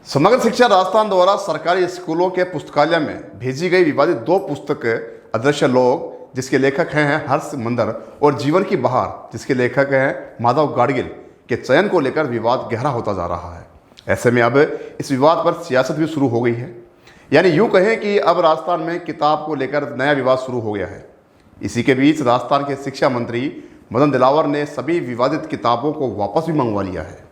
समग्र शिक्षा राजस्थान द्वारा सरकारी स्कूलों के पुस्तकालय में भेजी गई विवादित 2 पुस्तक अदृश्य लोग, जिसके लेखक हैं हर्ष मंदर, और जीवन की बहार, जिसके लेखक हैं माधव गाडगिल, के चयन को लेकर विवाद गहरा होता जा रहा है। ऐसे में अब इस विवाद पर सियासत भी शुरू हो गई है। यानी यूँ कहें कि अब राजस्थान में किताब को लेकर नया विवाद शुरू हो गया है। इसी के बीच राजस्थान के शिक्षा मंत्री मदन दिलावर ने सभी विवादित किताबों को वापस भी मंगवा लिया है।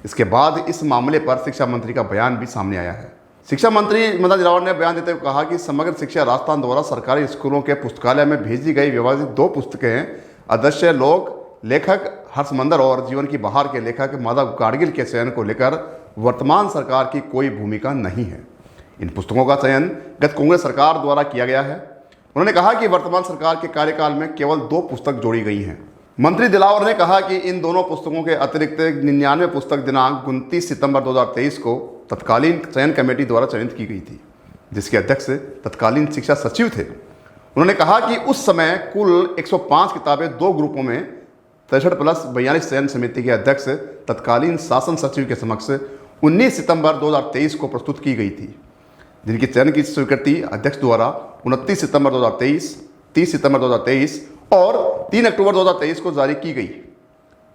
इसके बाद इस मामले पर शिक्षा मंत्री का बयान भी सामने आया है। शिक्षा मंत्री मदन दिलावर ने बयान देते हुए कहा कि समग्र शिक्षा राजस्थान द्वारा सरकारी स्कूलों के पुस्तकालय में भेजी गई विवादित 2 पुस्तकें अदृश्य लोग लेखक हर्ष मंदर और जीवन की बहार के लेखक माधव गाडगिल के चयन को लेकर वर्तमान सरकार की कोई भूमिका नहीं है। इन पुस्तकों का चयन गत कांग्रेस सरकार द्वारा किया गया है। उन्होंने कहा कि वर्तमान सरकार के कार्यकाल में केवल 2 पुस्तक जोड़ी गई हैं। मंत्री दिलावर ने कहा कि इन दोनों पुस्तकों के अतिरिक्त 99 पुस्तक दिनांक 29 सितंबर 2023 को तत्कालीन चयन कमेटी द्वारा चयनित की गई थी, जिसके अध्यक्ष तत्कालीन शिक्षा सचिव थे। उन्होंने कहा कि उस समय कुल 105 किताबें 2 ग्रुपों में 63+42 चयन समिति के अध्यक्ष तत्कालीन शासन सचिव के समक्ष 19 सितंबर 2023 को प्रस्तुत की गई थी, जिनकी चयन की स्वीकृति अध्यक्ष द्वारा 29 सितंबर 2023, 30 सितंबर 2023 और 3 अक्टूबर 2023 को जारी की गई।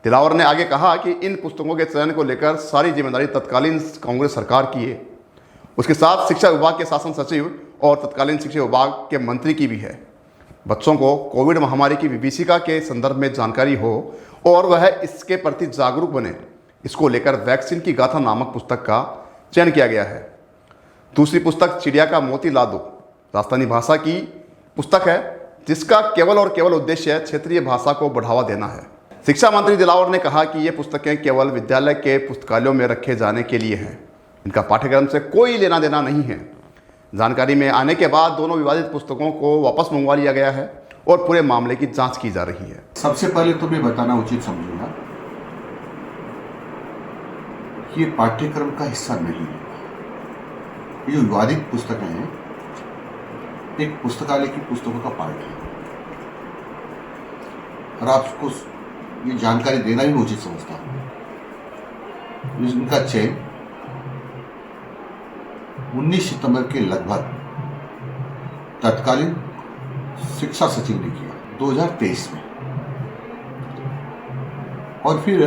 दिलावर ने आगे कहा कि इन पुस्तकों के चयन को लेकर सारी जिम्मेदारी तत्कालीन कांग्रेस सरकार की है। उसके साथ शिक्षा विभाग के शासन सचिव और तत्कालीन शिक्षा विभाग के मंत्री की भी है। बच्चों को कोविड महामारी की विभीषिका के संदर्भ में जानकारी हो और वह इसके प्रति जागरूक बने, इसको लेकर वैक्सीन की गाथा नामक पुस्तक का चयन किया गया है। दूसरी पुस्तक चिड़िया का मोती ला दो राजस्थानी भाषा की पुस्तक है, जिसका केवल और केवल उद्देश्य क्षेत्रीय भाषा को बढ़ावा देना है। शिक्षा मंत्री दिलावर ने कहा कि ये पुस्तकें केवल विद्यालय के पुस्तकालयों में रखे जाने के लिए हैं। इनका पाठ्यक्रम से कोई लेना देना नहीं है। जानकारी में आने के बाद दोनों विवादित पुस्तकों को वापस मंगवा लिया गया है और पूरे मामले की जांच की जा रही है। सबसे पहले तो मैं बताना उचित समझूंगा कि ये पाठ्यक्रम का हिस्सा नहीं है। ये जो विवादित पुस्तकें हैं, एक पुस्तकालय की पुस्तकों का पार्ट है और आपको ये जानकारी देना भी उचित समझता हूँ। इनका चयन 19 सितंबर के लगभग तत्कालीन शिक्षा सचिव ने किया 2023 में, और फिर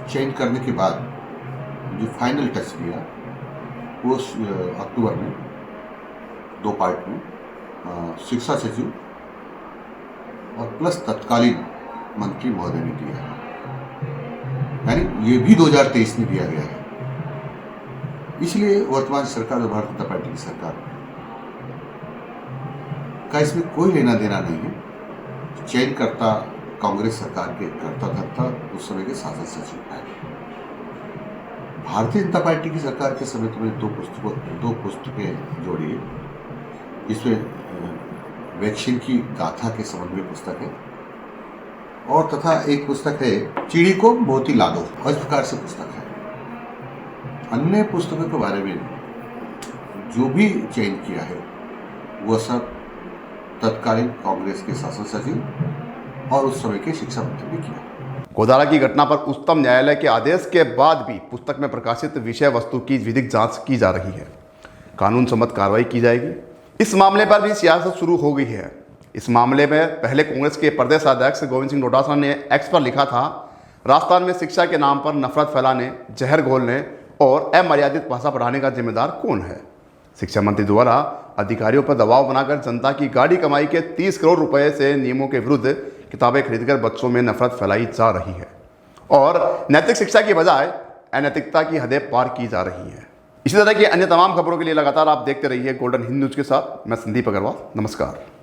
चयन करने के बाद जो फाइनल टच किया वो अक्टूबर में 2 पार्ट में शिक्षा सचिव और प्लस तत्कालीन मंत्री महोदय ने दिया है। यानी ये भी 2023 में दिया गया है। इसलिए वर्तमान सरकार और भारतीय जनता पार्टी की सरकार का इसमें कोई लेना देना नहीं है। चयनकर्ता कांग्रेस सरकार के कर्ता धर्ता उस समय के शासन सचिव है। भारतीय जनता पार्टी की सरकार के समय में 2 पुस्तकें जोड़ी है। इसमें वैक्सीन की गाथा के संबंध में पुस्तक है और तथा एक पुस्तक है चिड़ी को मोती ला दो, इस प्रकार से पुस्तक है। अन्य पुस्तकों के बारे में जो भी चयन किया है वह सब तत्कालीन कांग्रेस के शासन सचिव और उस समय के शिक्षा मंत्री ने किया। गोदारा की घटना पर उच्चतम न्यायालय के आदेश के बाद भी पुस्तक में प्रकाशित विषय वस्तु की विधिक जांच की जा रही है। कानून सम्मत कार्रवाई की जाएगी। इस मामले पर भी सियासत शुरू हो गई है। इस मामले में पहले कांग्रेस के प्रदेश अध्यक्ष गोविंद सिंह डोटासरा ने एक्स पर लिखा था, राजस्थान में शिक्षा के नाम पर नफरत फैलाने, जहर घोलने और अमर्यादित भाषा पढ़ाने का जिम्मेदार कौन है। शिक्षा मंत्री द्वारा अधिकारियों पर दबाव बनाकर जनता की गाढ़ी कमाई के 30 करोड़ रुपए से नियमों के विरुद्ध किताबें खरीदकर बच्चों में नफरत फैलाई जा रही है और नैतिक शिक्षा की बजाय अनैतिकता की हदें पार की जा रही है। इसी तरह की अन्य तमाम खबरों के लिए लगातार आप देखते रहिए गोल्डन हिंद न्यूज के साथ। मैं संदीप अग्रवाल, नमस्कार।